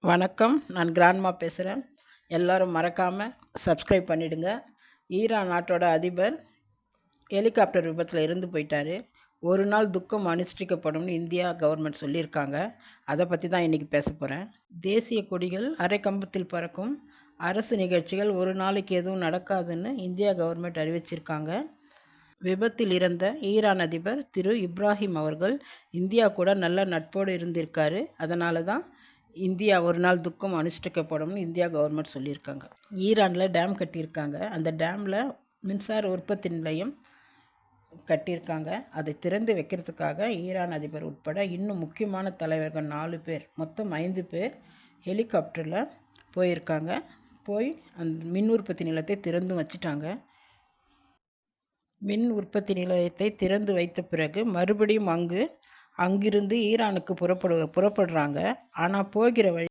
வணக்கம். நான் கிராண்ட்மா பேசுகிறேன். எல்லாரும் மறக்காமல் சப்ஸ்கிரைப் பண்ணிடுங்க. ஈரான் நாட்டோட அதிபர் ஹெலிகாப்டர் விபத்தில் இறந்து போயிட்டாரு. ஒரு நாள் துக்கம் அனுஷ்டிக்கப்படும்னு இந்தியா கவர்மெண்ட் சொல்லியிருக்காங்க. அதை பற்றி தான் இன்றைக்கி பேச போகிறேன். தேசிய கொடிகள் அரை கம்பத்தில் பறக்கும். அரசு நிகழ்ச்சிகள் ஒரு நாளைக்கு எதுவும் நடக்காதுன்னு இந்தியா கவர்மெண்ட் அறிவிச்சிருக்காங்க. விபத்தில் இறந்த ஈரான் அதிபர் திரு இப்ராஹிம் அவர்கள் இந்தியா கூட நல்ல நட்போடு இருந்திருக்காரு. அதனால தான் இந்தியா ஒரு நாள் துக்கம் அனுஷ்டிக்கப்படும்னு இந்தியா கவர்மெண்ட் சொல்லியிருக்காங்க. ஈரானில் டேம் கட்டியிருக்காங்க. அந்த டேமில் மின்சார உற்பத்தி நிலையம் கட்டியிருக்காங்க. அதை திறந்து வைக்கிறதுக்காக ஈரான் அதிபர் உட்பட இன்னும் முக்கியமான தலைவர்கள் 4 பேர், மொத்தம் 5 பேர் ஹெலிகாப்டரில் போயிருக்காங்க. போய் அந்த மின் உற்பத்தி நிலையத்தை திறந்து வச்சிட்டாங்க. மின் உற்பத்தி நிலையத்தை திறந்து வைத்த பிறகு மறுபடியும் அங்கிருந்து ஈரானுக்கு புறப்படுறாங்க. ஆனால் போகிற வழி